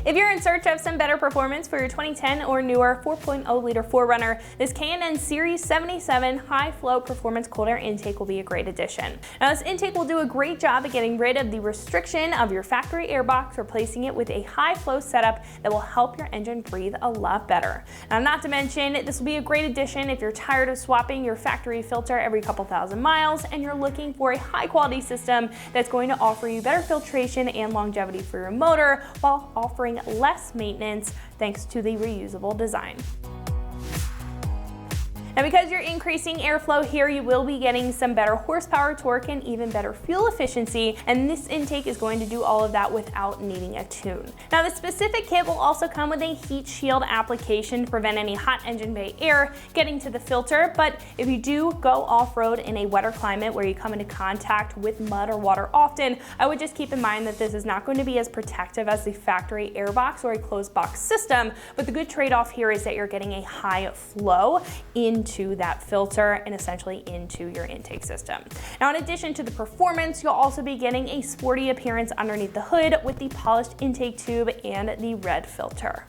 If you're in search of some better performance for your 2010 or newer 4.0 liter 4Runner, this K&N Series 77 high flow performance cold air intake will be a great addition. Now this intake will do a great job at getting rid of the restriction of your factory airbox, replacing it with a high flow setup that will help your engine breathe a lot better. Now not to mention, this will be a great addition if you're tired of swapping your factory filter every couple thousand miles and you're looking for a high quality system that's going to offer you better filtration and longevity for your motor while offering less maintenance thanks to the reusable design. Now because you're increasing airflow here, you will be getting some better horsepower, torque, and even better fuel efficiency, and this intake is going to do all of that without needing a tune. Now the specific kit will also come with a heat shield application to prevent any hot engine bay air getting to the filter, but if you do go off-road in a wetter climate where you come into contact with mud or water often, I would just keep in mind that this is not going to be as protective as the factory airbox or a closed box system, but the good trade-off here is that you're getting a high flow into that filter and essentially into your intake system. Now in addition to the performance, you'll also be getting a sporty appearance underneath the hood with the polished intake tube and the red filter.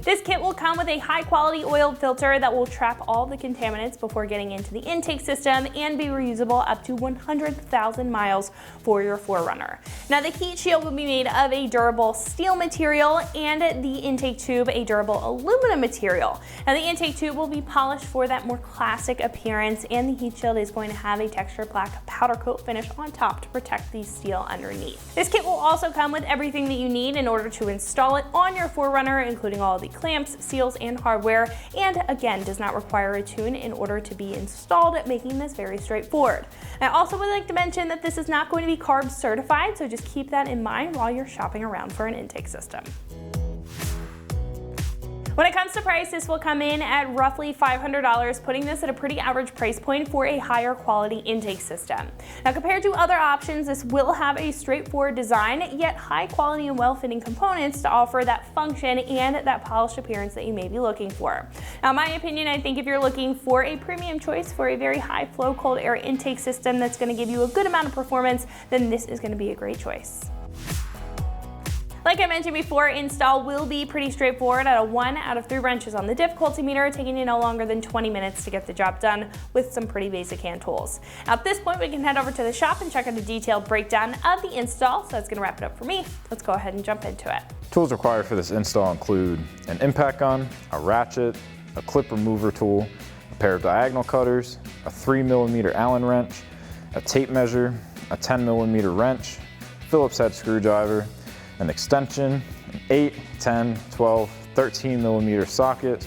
This kit will come with a high quality oiled filter that will trap all the contaminants before getting into the intake system and be reusable up to 100,000 miles for your 4Runner. Now the heat shield will be made of a durable steel material and the intake tube a durable aluminum material. Now the intake tube will be polished for that more classic appearance, and the heat shield is going to have a textured black powder coat finish on top to protect the steel underneath. This kit will also come with everything that you need in order to install it on your 4Runner, including all the clamps, seals, and hardware, and again does not require a tune in order to be installed, making this very straightforward. I also would like to mention that this is not going to be CARB certified, so just keep that in mind while you're shopping around for an intake system. When it comes to price, this will come in at roughly $500, putting this at a pretty average price point for a higher quality intake system. Now compared to other options, this will have a straightforward design, yet high quality and well-fitting components to offer that function and that polished appearance that you may be looking for. Now in my opinion, I think if you're looking for a premium choice for a very high flow cold air intake system that's going to give you a good amount of performance, then this is going to be a great choice. Like I mentioned before, install will be pretty straightforward at a 1 out of 3 wrenches on the difficulty meter, taking you no longer than 20 minutes to get the job done with some pretty basic hand tools. Now at this point, we can head over to the shop and check out a detailed breakdown of the install. So that's going to wrap it up for me. Let's go ahead and jump into it. Tools required for this install include an impact gun, a ratchet, a clip remover tool, a pair of diagonal cutters, a 3mm Allen wrench, a tape measure, a 10mm wrench, Phillips head screwdriver, an extension, an 8, 10, 12, 13mm socket,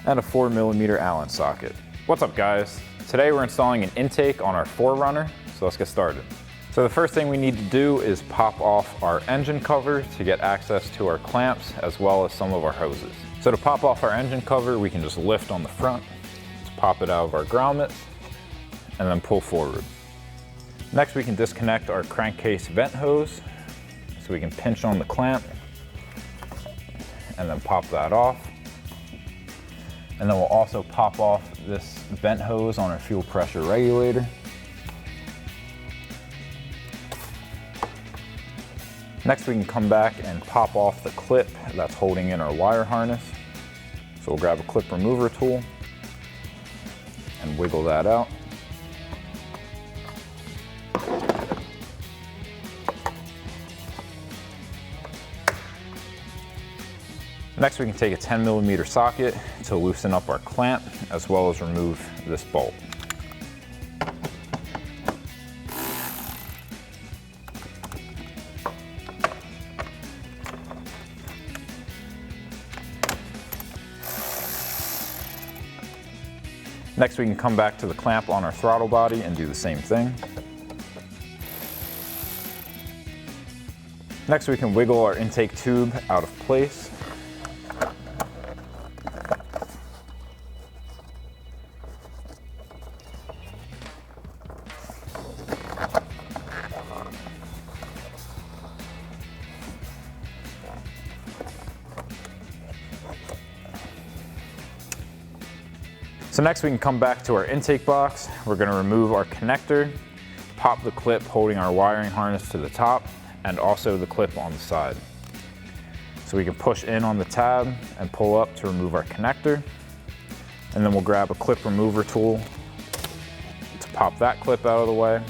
and a 4mm Allen socket. What's up guys? Today we're installing an intake on our 4Runner, so let's get started. So the first thing we need to do is pop off our engine cover to get access to our clamps as well as some of our hoses. So to pop off our engine cover, we can just lift on the front, to pop it out of our grommets, and then pull forward. Next we can disconnect our crankcase vent hose. So we can pinch on the clamp and then pop that off. And then we'll also pop off this vent hose on our fuel pressure regulator. Next we can come back and pop off the clip that's holding in our wire harness. So we'll grab a clip remover tool and wiggle that out. Next we can take a 10mm socket to loosen up our clamp as well as remove this bolt. Next we can come back to the clamp on our throttle body and do the same thing. Next we can wiggle our intake tube out of place. So next we can come back to our intake box. We're going to remove our connector, pop the clip holding our wiring harness to the top, and also the clip on the side. So we can push in on the tab and pull up to remove our connector. And then we'll grab a clip remover tool to pop that clip out of the way.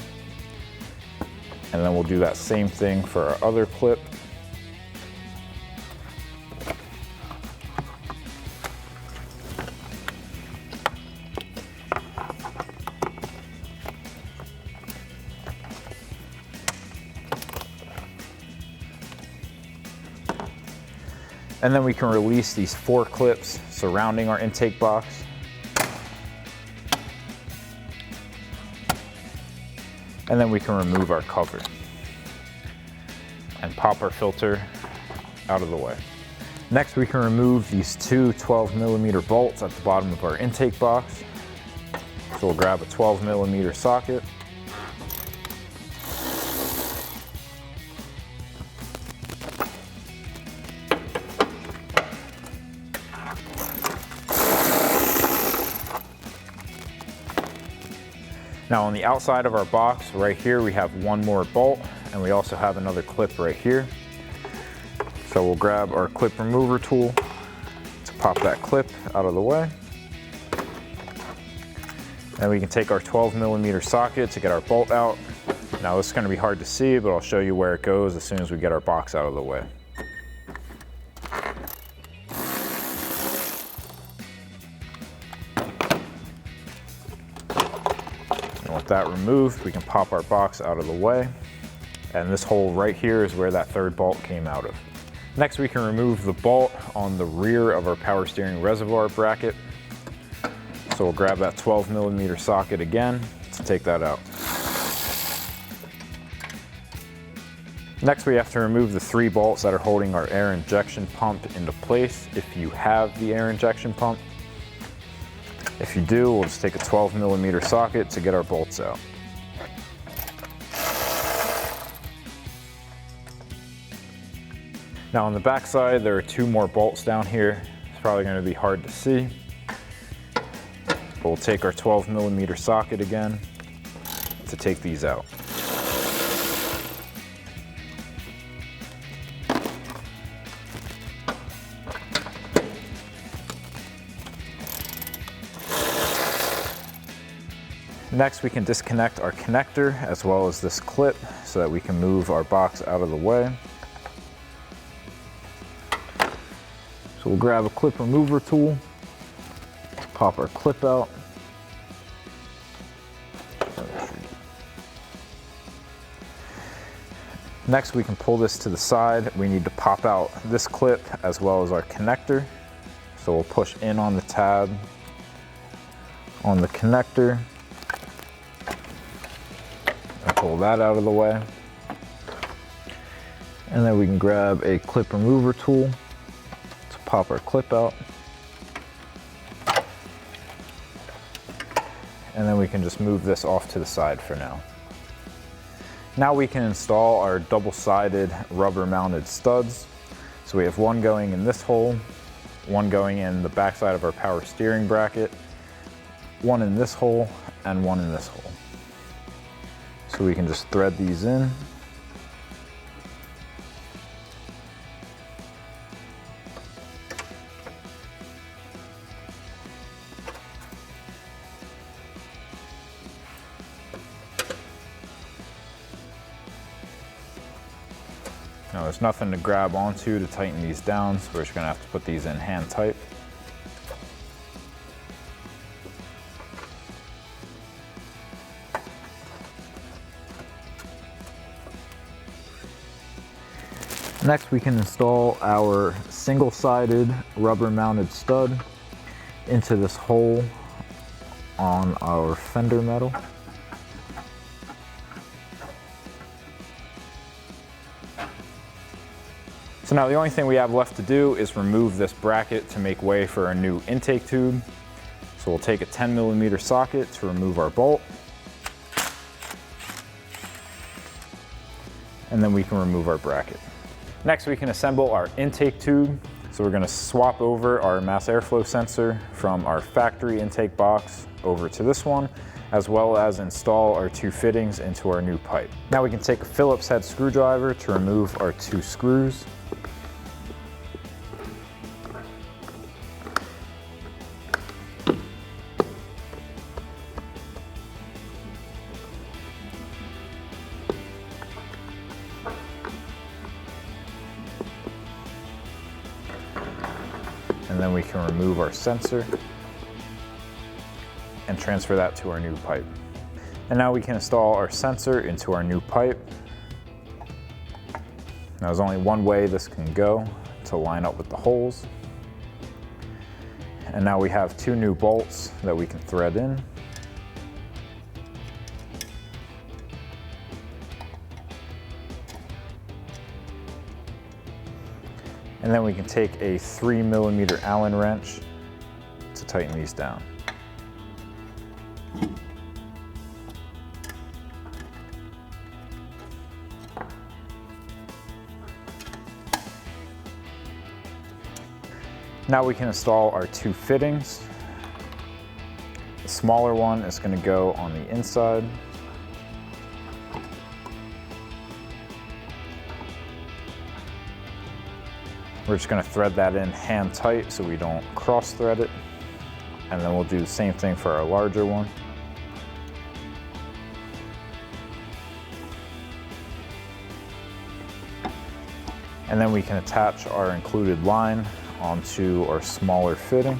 And then we'll do that same thing for our other clip. And then we can release these 4 clips surrounding our intake box. And then we can remove our cover and pop our filter out of the way. Next, we can remove these 2 12mm bolts at the bottom of our intake box. So we'll grab a 12mm socket. Now on the outside of our box, right here, we have 1 more bolt, and we also have another clip right here. So we'll grab our clip remover tool to pop that clip out of the way. And we can take our 12mm socket to get our bolt out. Now this is going to be hard to see, but I'll show you where it goes as soon as we get our box out of the way. With that removed, we can pop our box out of the way. And this hole right here is where that 3rd bolt came out of. Next, we can remove the bolt on the rear of our power steering reservoir bracket. So we'll grab that 12mm socket again to take that out. Next, we have to remove the 3 bolts that are holding our air injection pump into place if you have the air injection pump. If you do, we'll just take a 12mm socket to get our bolts out. Now on the back side, there are 2 more bolts down here. It's probably going to be hard to see. But we'll take our 12mm socket again to take these out. Next, we can disconnect our connector as well as this clip so that we can move our box out of the way. So we'll grab a clip remover tool, pop our clip out. Next, we can pull this to the side. We need to pop out this clip as well as our connector. So we'll push in on the tab on the connector. Pull that out of the way. And then we can grab a clip remover tool to pop our clip out. And then we can just move this off to the side for now. Now we can install our double-sided rubber mounted studs. So we have 1 going in this hole, 1 going in the backside of our power steering bracket, 1 in this hole, and 1 in this hole. So we can just thread these in. Now there's nothing to grab onto to tighten these down, so we're just gonna have to put these in hand tight. Next, we can install our single-sided rubber-mounted stud into this hole on our fender metal. So now the only thing we have left to do is remove this bracket to make way for a new intake tube. So we'll take a 10mm socket to remove our bolt. And then we can remove our bracket. Next, we can assemble our intake tube. So we're going to swap over our mass airflow sensor from our factory intake box over to this one, as well as install our 2 fittings into our new pipe. Now we can take a Phillips head screwdriver to remove our 2 screws. And then we can remove our sensor and transfer that to our new pipe. And now we can install our sensor into our new pipe. Now there's only one way this can go to line up with the holes. And now we have 2 new bolts that we can thread in. And then we can take a 3mm Allen wrench to tighten these down. Now we can install our 2 fittings. The smaller one is going to go on the inside. We're just going to thread that in hand tight so we don't cross thread it. And then we'll do the same thing for our larger one. And then we can attach our included line onto our smaller fitting.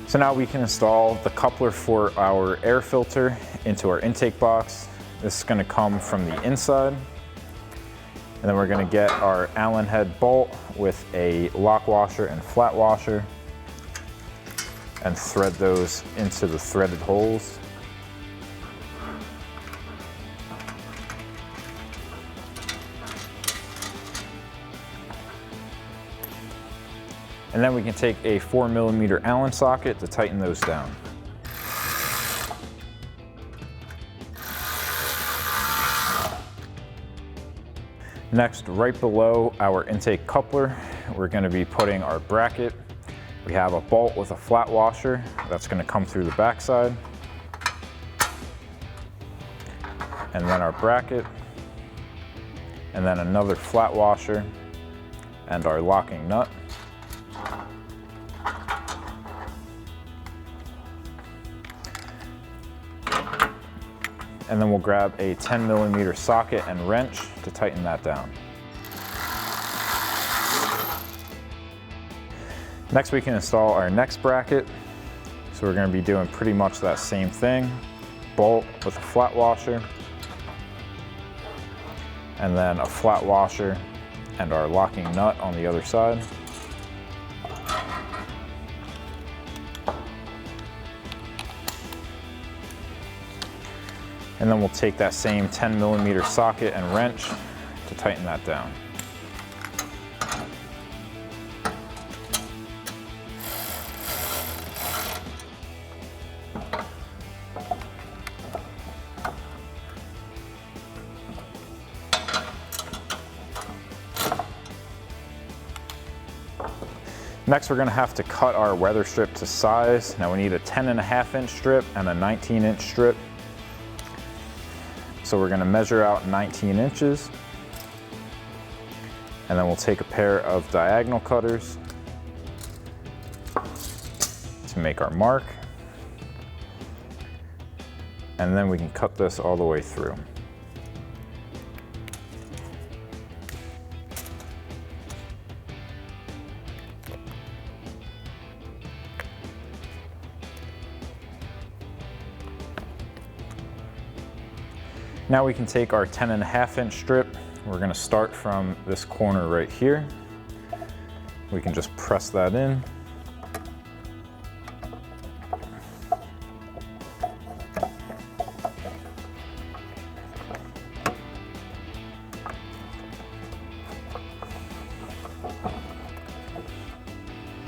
So now we can install the coupler for our air filter into our intake box. This is going to come from the inside. And then we're going to get our Allen head bolt with a lock washer and flat washer and thread those into the threaded holes. And then we can take a 4mm Allen socket to tighten those down. Next, right below our intake coupler, we're going to be putting our bracket. We have a bolt with a flat washer that's going to come through the backside. And then our bracket. And then another flat washer and our locking nut. And then we'll grab a 10mm socket and wrench to tighten that down. Next, we can install our next bracket. So we're going to be doing pretty much that same thing. Bolt with a flat washer, and then a flat washer and our locking nut on the other side. And then we'll take that same 10mm socket and wrench to tighten that down. Next, we're going to have to cut our weather strip to size. Now we need a 10.5-inch strip and a 19-inch strip. So we're going to measure out 19 inches, and then we'll take a pair of diagonal cutters to make our mark, and then we can cut this all the way through. Now we can take our 10.5-inch strip. We're going to start from this corner right here. We can just press that in.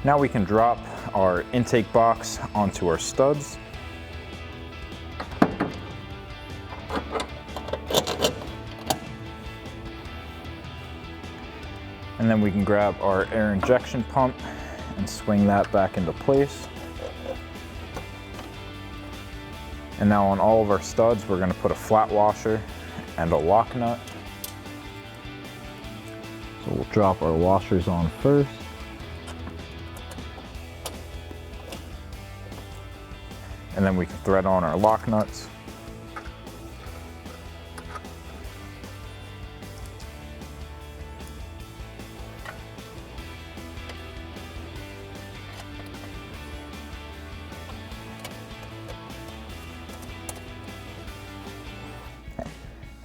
Now we can drop our intake box onto our studs. And then we can grab our air injection pump and swing that back into place. And now on all of our studs, we're gonna put a flat washer and a lock nut. So we'll drop our washers on first. And then we can thread on our lock nuts.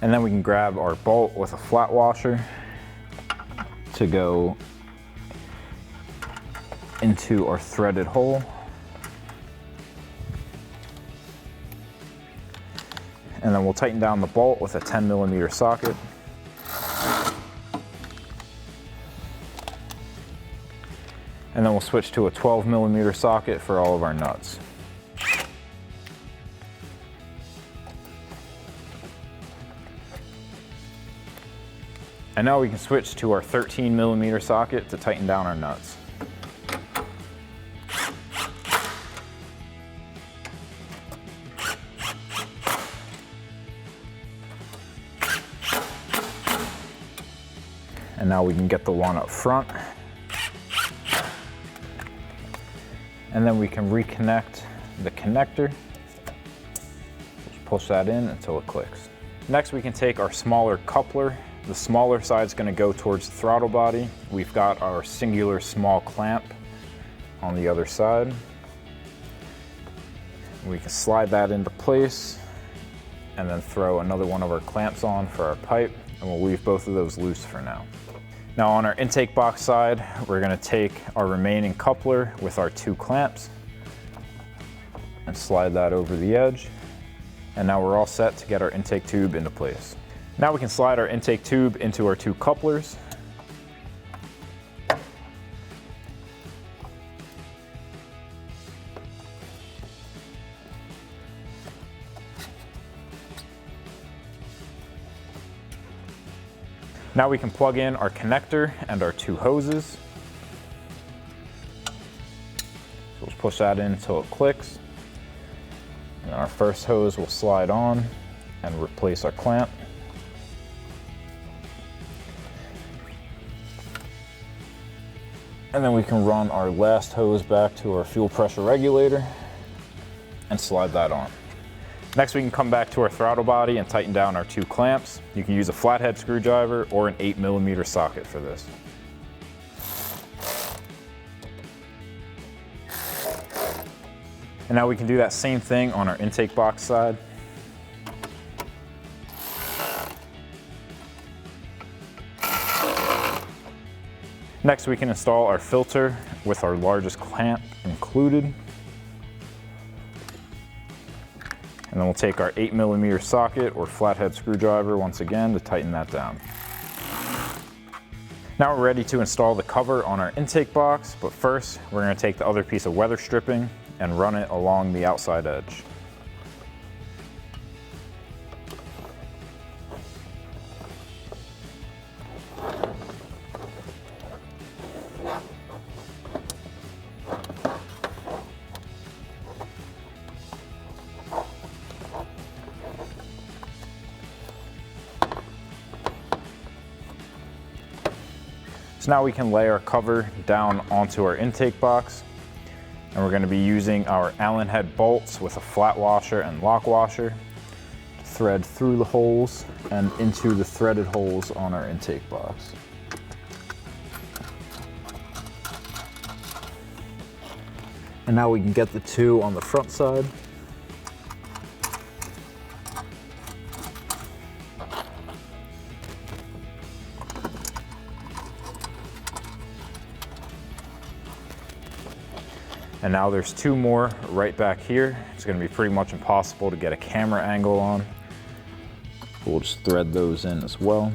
And then we can grab our bolt with a flat washer to go into our threaded hole. And then we'll tighten down the bolt with a 10mm socket. And then we'll switch to a 12mm socket for all of our nuts. And now we can switch to our 13mm socket to tighten down our nuts. And now we can get the one up front. And then we can reconnect the connector. Just push that in until it clicks. Next, we can take our smaller coupler. The smaller side is going to go towards the throttle body. We've got our singular small clamp on the other side. We can slide that into place and then throw another one of our clamps on for our pipe, and we'll leave both of those loose for now. Now on our intake box side, we're going to take our remaining coupler with our 2 clamps and slide that over the edge. And now we're all set to get our intake tube into place. Now we can slide our intake tube into our 2 couplers. Now we can plug in our connector and our 2 hoses. So we'll push that in until it clicks. And our first hose will slide on and replace our clamp. And then we can run our last hose back to our fuel pressure regulator and slide that on. Next, we can come back to our throttle body and tighten down our 2 clamps. You can use a flathead screwdriver or an 8mm socket for this. And now we can do that same thing on our intake box side. Next, we can install our filter with our largest clamp included. And then we'll take our 8mm socket or flathead screwdriver once again to tighten that down. Now we're ready to install the cover on our intake box, but first we're going to take the other piece of weather stripping and run it along the outside edge. So now we can lay our cover down onto our intake box, and we're going to be using our Allen head bolts with a flat washer and lock washer to thread through the holes and into the threaded holes on our intake box. And now we can get the 2 on the front side. And now there's 2 more right back here. It's going to be pretty much impossible to get a camera angle on. We'll just thread those in as well.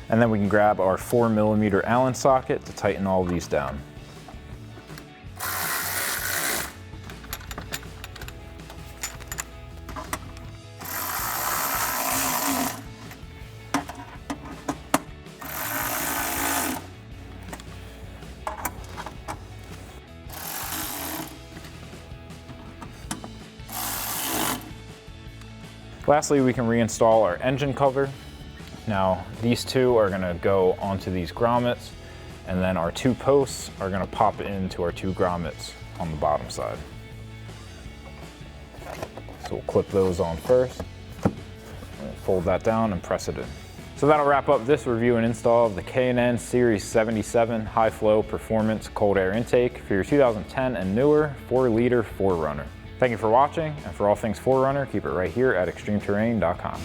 And then we can grab our 4mm Allen socket to tighten all of these down. Lastly, we can reinstall our engine cover. Now, these two are gonna go onto these grommets, and then our two posts are gonna pop into our two grommets on the bottom side. So we'll clip those on first, and fold that down and press it in. So that'll wrap up this review and install of the K&N Series 77 High Flow Performance Cold Air Intake for your 2010 and newer 4-liter 4Runner. Thank you for watching, and for all things 4Runner, keep it right here at extremeterrain.com.